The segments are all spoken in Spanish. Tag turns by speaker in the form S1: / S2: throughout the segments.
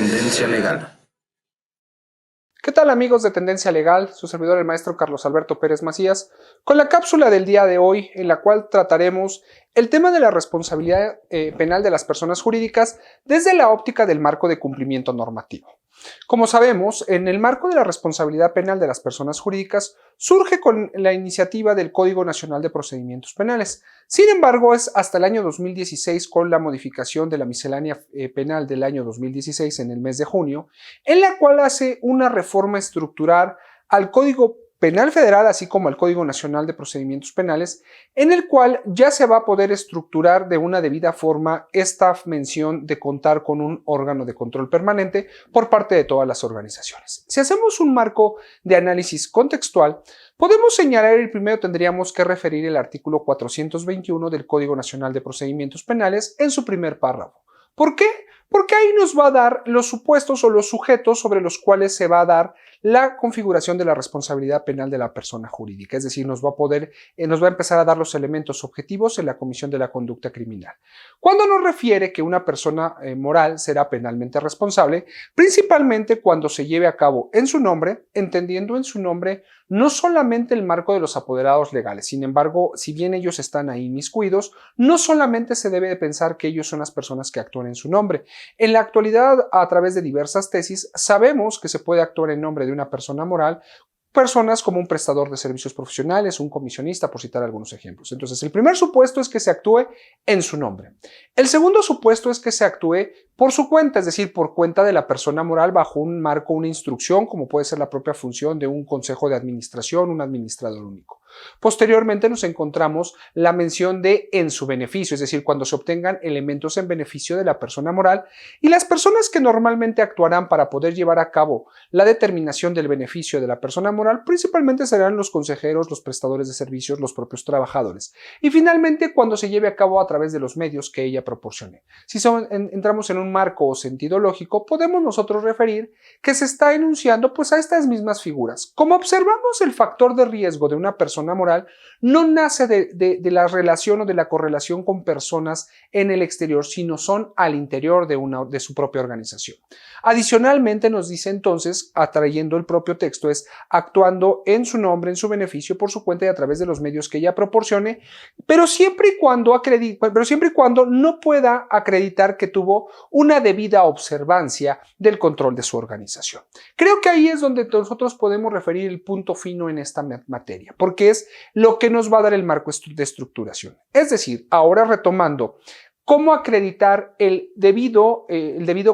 S1: Tendencia Legal.
S2: ¿Qué tal, amigos de Tendencia Legal? Su servidor, el maestro Carlos Alberto Pérez Macías, con la cápsula del día de hoy, en la cual trataremos el tema de la responsabilidad penal de las personas jurídicas desde la óptica del marco de cumplimiento normativo. Como sabemos, en el marco de la responsabilidad penal de las personas jurídicas surge con la iniciativa del Código Nacional de Procedimientos Penales. Sin embargo, es hasta el año 2016, con la modificación de la miscelánea penal del año 2016 en el mes de junio, en la cual hace una reforma estructural al Código Penal Federal, así como al Código Nacional de Procedimientos Penales, en el cual ya se va a poder estructurar de una debida forma esta mención de contar con un órgano de control permanente por parte de todas las organizaciones. Si hacemos un marco de análisis contextual, podemos señalar, el primero tendríamos que referir el artículo 421 del Código Nacional de Procedimientos Penales en su primer párrafo. ¿Por qué? Porque ahí nos va a dar los supuestos o los sujetos sobre los cuales se va a dar la configuración de la responsabilidad penal de la persona jurídica. Es decir, nos va a empezar a dar los elementos objetivos en la comisión de la conducta criminal. Cuando nos refiere que una persona moral será penalmente responsable, principalmente cuando se lleve a cabo en su nombre, entendiendo en su nombre no solamente el marco de los apoderados legales. Sin embargo, si bien ellos están ahí inmiscuidos, no solamente se debe de pensar que ellos son las personas que actúan en su nombre. En la actualidad, a través de diversas tesis, sabemos que se puede actuar en nombre de una persona moral, personas como un prestador de servicios profesionales, un comisionista, por citar algunos ejemplos. Entonces, el primer supuesto es que se actúe en su nombre. El segundo supuesto es que se actúe por su cuenta, es decir, por cuenta de la persona moral bajo un marco, una instrucción, como puede ser la propia función de un consejo de administración, un administrador único. Posteriormente nos encontramos la mención de en su beneficio, es decir, cuando se obtengan elementos en beneficio de la persona moral, y las personas que normalmente actuarán para poder llevar a cabo la determinación del beneficio de la persona moral principalmente serán los consejeros, los prestadores de servicios, los propios trabajadores. Y finalmente, cuando se lleve a cabo a través de los medios que ella proporcione. Si entramos en un marco o sentido lógico, podemos nosotros referir que se está enunciando pues a estas mismas figuras. Como observamos, el factor de riesgo de una persona moral no nace de la relación o de la correlación con personas en el exterior, sino son al interior de su propia organización. Adicionalmente nos dice entonces, atrayendo el propio texto, es actuando en su nombre, en su beneficio, por su cuenta y a través de los medios que ella proporcione, pero siempre y cuando no pueda acreditar que tuvo una debida observancia del control de su organización. Creo que ahí es donde nosotros podemos referir el punto fino en esta materia, porque es lo que nos va a dar el marco de estructuración. Es decir, ahora retomando, ¿cómo acreditar el debido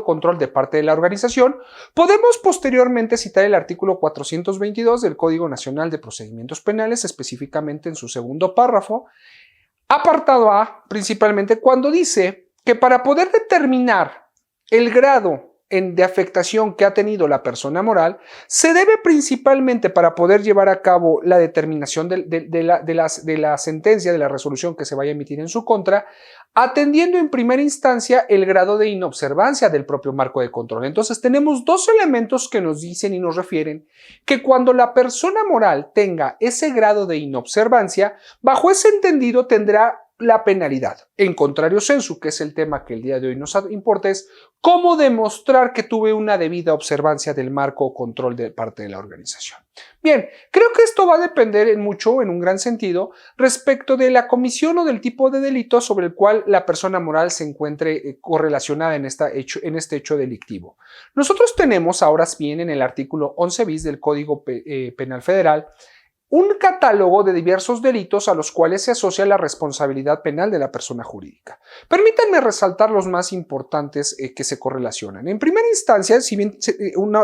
S2: control de parte de la organización? Podemos posteriormente citar el artículo 422 del Código Nacional de Procedimientos Penales, específicamente en su segundo párrafo, apartado A, principalmente cuando dice que para poder determinar el grado de afectación que ha tenido la persona moral, se debe principalmente, para poder llevar a cabo la determinación de la sentencia, de la resolución que se vaya a emitir en su contra, atendiendo en primera instancia el grado de inobservancia del propio marco de control. Entonces tenemos dos elementos que nos dicen y nos refieren que cuando la persona moral tenga ese grado de inobservancia, bajo ese entendido tendrá la penalidad. En contrario sensu, que es el tema que el día de hoy nos importa, es cómo demostrar que tuve una debida observancia del marco o control de parte de la organización. Bien, creo que esto va a depender en un gran sentido, respecto de la comisión o del tipo de delito sobre el cual la persona moral se encuentre correlacionada en este hecho delictivo. Nosotros tenemos ahora bien en el artículo 11 bis del Código Penal Federal un catálogo de diversos delitos a los cuales se asocia la responsabilidad penal de la persona jurídica. Permítanme resaltar los más importantes que se correlacionan. En primera instancia, si bien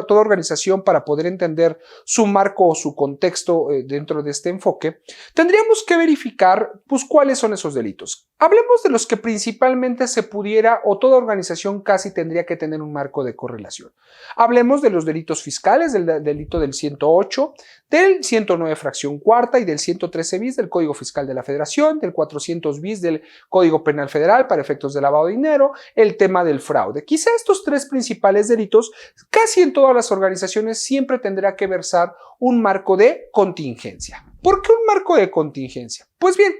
S2: toda organización, para poder entender su marco o su contexto dentro de este enfoque, tendríamos que verificar pues, cuáles son esos delitos. Hablemos de los que principalmente se pudiera o toda organización casi tendría que tener un marco de correlación. Hablemos de los delitos fiscales, del delito del 108, del 109 fracción cuarta y del 113 bis del Código Fiscal de la Federación, del 400 bis del Código Penal Federal para efectos de lavado de dinero, el tema del fraude. Quizá estos tres principales delitos, casi en todas las organizaciones siempre tendrá que versar un marco de contingencia. ¿Por qué un marco de contingencia? Pues bien,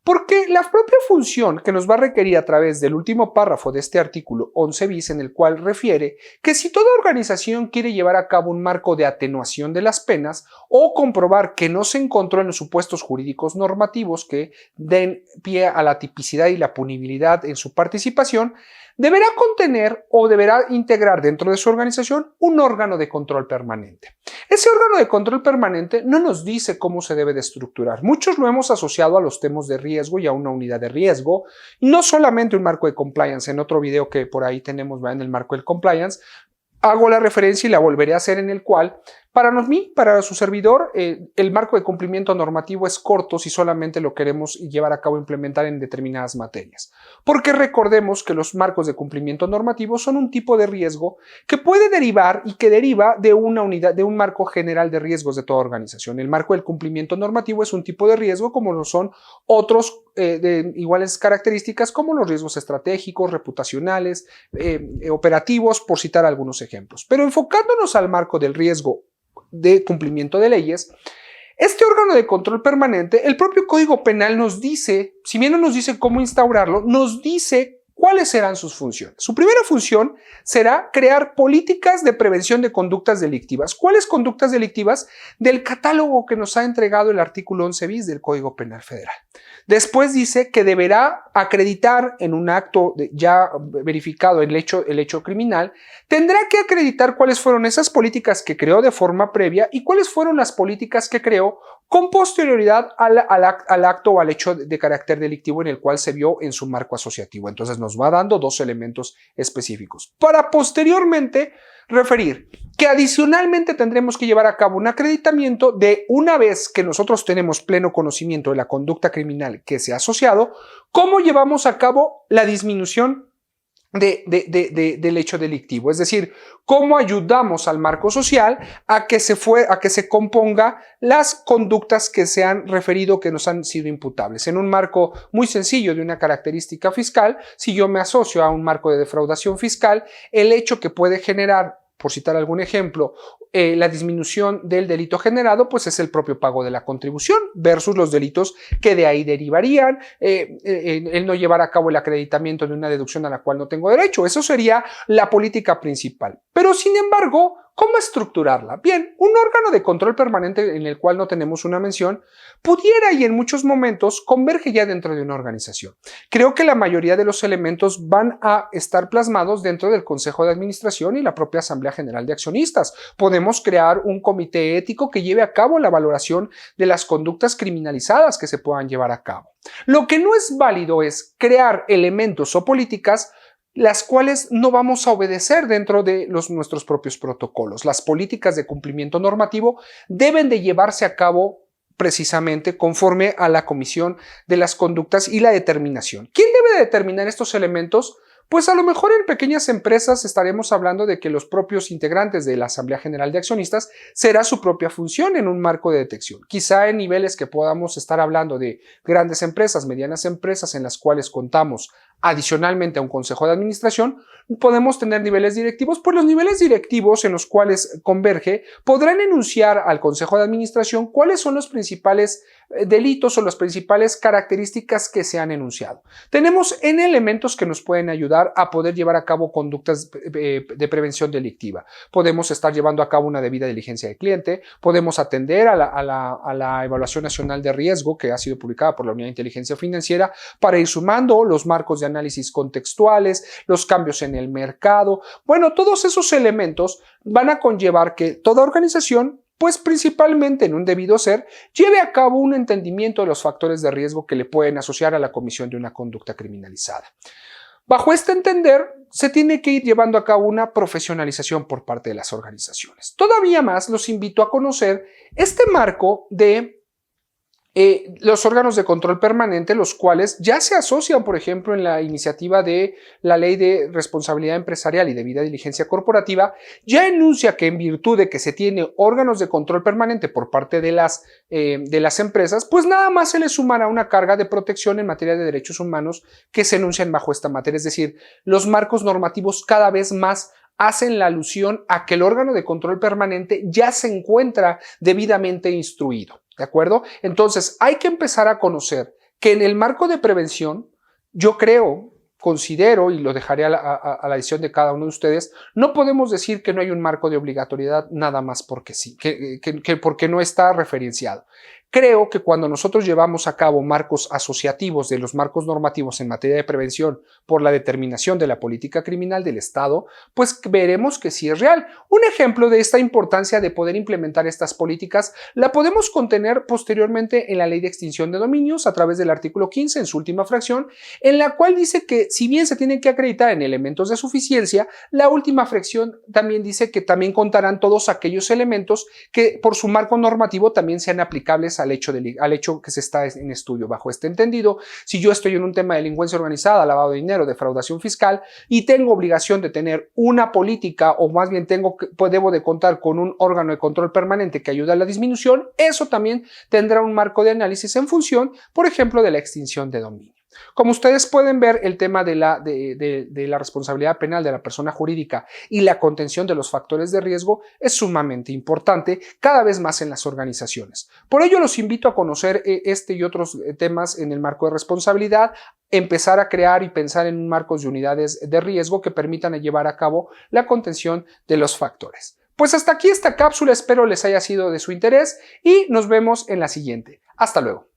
S2: Porque la propia función que nos va a requerir a través del último párrafo de este artículo 11 bis, en el cual refiere que si toda organización quiere llevar a cabo un marco de atenuación de las penas o comprobar que no se encontró en los supuestos jurídicos normativos que den pie a la tipicidad y la punibilidad en su participación, deberá contener o deberá integrar dentro de su organización un órgano de control permanente. Ese órgano de control permanente no nos dice cómo se debe de estructurar. Muchos lo hemos asociado a los temas de riesgo y a una unidad de riesgo, no solamente un marco de compliance. En otro video que por ahí tenemos, en el marco del compliance, hago la referencia y la volveré a hacer, en el cual para su servidor, el marco de cumplimiento normativo es corto si solamente lo queremos llevar a cabo e implementar en determinadas materias. Porque recordemos que los marcos de cumplimiento normativo son un tipo de riesgo que puede derivar y que deriva de una unidad, de un marco general de riesgos de toda organización. El marco del cumplimiento normativo es un tipo de riesgo como lo son otros de iguales características, como los riesgos estratégicos, reputacionales, operativos, por citar algunos ejemplos. Pero enfocándonos al marco del riesgo de cumplimiento de leyes, este órgano de control permanente, el propio Código Penal nos dice, si bien no nos dice cómo instaurarlo, nos dice cuáles serán sus funciones. Su primera función será crear políticas de prevención de conductas delictivas. ¿Cuáles conductas delictivas? Del catálogo que nos ha entregado el artículo 11 bis del Código Penal Federal. Después dice que deberá acreditar en un acto ya verificado el hecho criminal, tendrá que acreditar cuáles fueron esas políticas que creó de forma previa y cuáles fueron las políticas que creó con posterioridad al acto o al hecho de carácter delictivo en el cual se vio en su marco asociativo. Entonces nos va dando dos elementos específicos. Para posteriormente referir que adicionalmente tendremos que llevar a cabo un acreditamiento de, una vez que nosotros tenemos pleno conocimiento de la conducta criminal que se ha asociado, cómo llevamos a cabo la disminución del hecho delictivo. Es decir, cómo ayudamos al marco social a que se componga las conductas que se han referido que nos han sido imputables. En un marco muy sencillo de una característica fiscal, si yo me asocio a un marco de defraudación fiscal, el hecho que puede generar, por citar algún ejemplo, la disminución del delito generado, pues es el propio pago de la contribución versus los delitos que de ahí derivarían, el no llevar a cabo el acreditamiento de una deducción a la cual no tengo derecho. Eso sería la política principal. Pero sin embargo, ¿cómo estructurarla? Bien, un órgano de control permanente en el cual no tenemos una mención pudiera y en muchos momentos converge ya dentro de una organización. Creo que la mayoría de los elementos van a estar plasmados dentro del Consejo de Administración y la propia Asamblea General de Accionistas. Podemos crear un comité ético que lleve a cabo la valoración de las conductas criminalizadas que se puedan llevar a cabo. Lo que no es válido es crear elementos o políticas las cuales no vamos a obedecer dentro de nuestros propios protocolos. Las políticas de cumplimiento normativo deben de llevarse a cabo precisamente conforme a la comisión de las conductas y la determinación. ¿Quién debe de determinar estos elementos? Pues a lo mejor en pequeñas empresas estaremos hablando de que los propios integrantes de la Asamblea General de Accionistas será su propia función en un marco de detección. Quizá en niveles que podamos estar hablando de grandes empresas, medianas empresas en las cuales contamos adicionalmente a un consejo de administración, podemos tener niveles directivos, pues los niveles directivos en los cuales converge podrán enunciar al consejo de administración cuáles son los principales delitos o las principales características que se han enunciado. Tenemos N elementos que nos pueden ayudar a poder llevar a cabo conductas de prevención delictiva. Podemos estar llevando a cabo una debida diligencia del cliente, podemos atender a la Evaluación Nacional de Riesgo que ha sido publicada por la Unidad de Inteligencia Financiera para ir sumando los marcos de análisis contextuales, los cambios en el mercado. Bueno, todos esos elementos van a conllevar que toda organización, pues principalmente en un debido ser, lleve a cabo un entendimiento de los factores de riesgo que le pueden asociar a la comisión de una conducta criminalizada. Bajo este entender, se tiene que ir llevando a cabo una profesionalización por parte de las organizaciones. Todavía más los invito a conocer este marco de los órganos de control permanente, los cuales ya se asocian, por ejemplo, en la iniciativa de la Ley de Responsabilidad Empresarial y Debida Diligencia Corporativa, ya enuncia que en virtud de que se tiene órganos de control permanente por parte de las empresas, pues nada más se les sumará una carga de protección en materia de derechos humanos que se enuncian bajo esta materia. Es decir, los marcos normativos cada vez más hacen la alusión a que el órgano de control permanente ya se encuentra debidamente instruido. ¿De acuerdo? Entonces hay que empezar a conocer que en el marco de prevención, yo considero, y lo dejaré a la decisión de cada uno de ustedes, no podemos decir que no hay un marco de obligatoriedad nada más porque sí, que porque no está referenciado. Creo que cuando nosotros llevamos a cabo marcos asociativos de los marcos normativos en materia de prevención por la determinación de la política criminal del Estado, pues veremos que sí es real. Un ejemplo de esta importancia de poder implementar estas políticas la podemos contener posteriormente en la Ley de Extinción de Dominios a través del artículo 15 en su última fracción, en la cual dice que si bien se tienen que acreditar en elementos de suficiencia, la última fracción también dice que también contarán todos aquellos elementos que por su marco normativo también sean aplicables al hecho que se está en estudio. Bajo este entendido, si yo estoy en un tema de delincuencia organizada, lavado de dinero, defraudación fiscal y tengo obligación de tener una política o más bien debo de contar con un órgano de control permanente que ayude a la disminución, eso también tendrá un marco de análisis en función, por ejemplo, de la extinción de dominio. Como ustedes pueden ver, el tema de la responsabilidad penal de la persona jurídica y la contención de los factores de riesgo es sumamente importante cada vez más en las organizaciones. Por ello los invito a conocer este y otros temas en el marco de responsabilidad, empezar a crear y pensar en marcos de unidades de riesgo que permitan llevar a cabo la contención de los factores. Pues hasta aquí esta cápsula, espero les haya sido de su interés y nos vemos en la siguiente. Hasta luego.